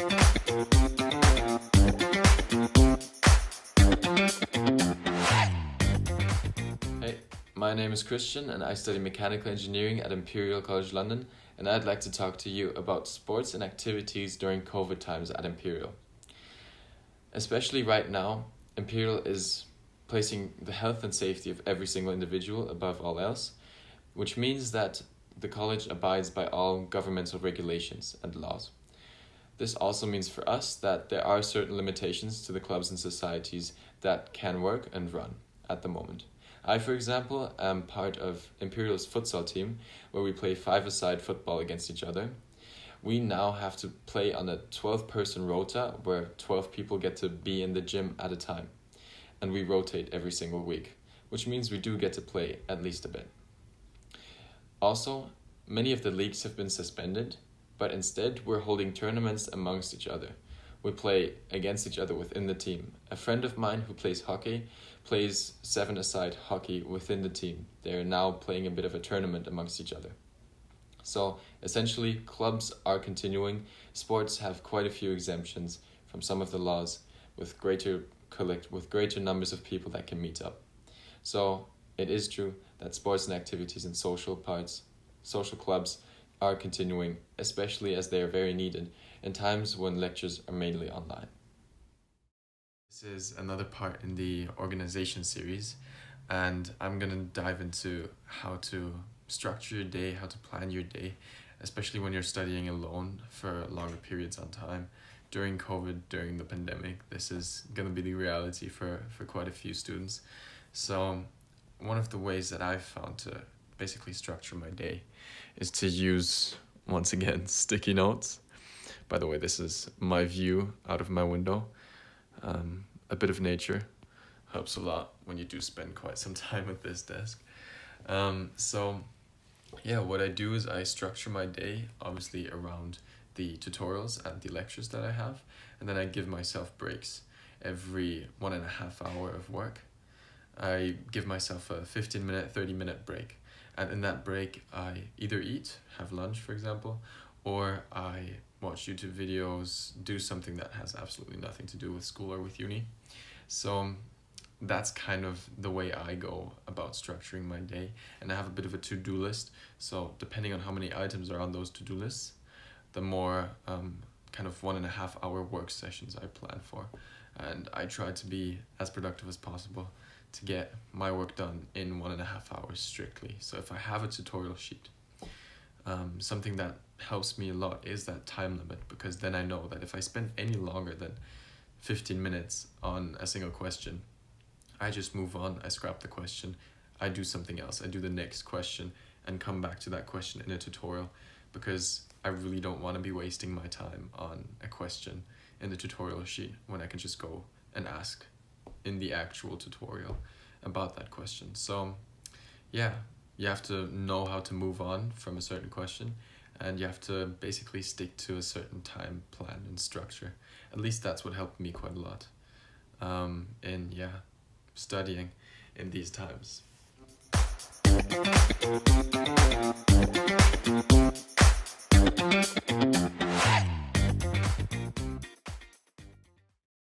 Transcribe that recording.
Hey, my name is Christian and I study mechanical engineering at Imperial College London, and I'd like to talk to you about sports and activities during COVID times at Imperial. Especially right now, Imperial is placing the health and safety of every single individual above all else, which means that the college abides by all governmental regulations and laws. This also means for us that there are certain limitations to the clubs and societies that can work and run at the moment. I, for example, am part of Imperial's futsal team, where we play five-a-side football against each other. We now have to play on a 12-person rota, where 12 people get to be in the gym at a time. And we rotate every single week, which means we do get to play at least a bit. Also, many of the leagues have been suspended, but instead we're holding tournaments amongst each other. We play against each other within the team. A friend of mine who plays hockey plays seven-a-side hockey within the team. They are now playing a bit of a tournament amongst each other. So essentially, clubs are continuing. Sports have quite a few exemptions from some of the laws with greater numbers of people that can meet up. So it is true that sports and activities and social clubs are continuing, especially as they are very needed in times when lectures are mainly online. This is another part in the organization series, and I'm going to dive into how to structure your day, how to plan your day, especially when you're studying alone for longer periods on time. During COVID, during the pandemic, this is going to be the reality for quite a few students. So one of the ways that I've found to basically structure my day is to use, once again, sticky notes. By the way, this is my view out of my window. A bit of nature helps a lot when you do spend quite some time at this desk. What I do is I structure my day, obviously around the tutorials and the lectures that I have, and then I give myself breaks every 1.5 hour of work. I give myself a 15-minute, 30-minute break. And in that break, I either eat, have lunch, for example, or I watch YouTube videos, do something that has absolutely nothing to do with school or with uni. So that's kind of the way I go about structuring my day. And I have a bit of a to-do list. So depending on how many items are on those to-do lists, the more kind of 1.5 hour work sessions I plan for. And I try to be as productive as possible to get my work done in 1.5 hours strictly. So if I have a tutorial sheet, something that helps me a lot is that time limit, because then I know that if I spend any longer than 15 minutes on a single question, I just move on, I scrap the question, I do something else, I do the next question and come back to that question in a tutorial, because I really don't want to be wasting my time on a question in the tutorial sheet when I can just go and ask in the actual tutorial about that question. So yeah, you have to know how to move on from a certain question, and you have to basically stick to a certain time plan and structure. At least that's what helped me quite a lot in studying in these times.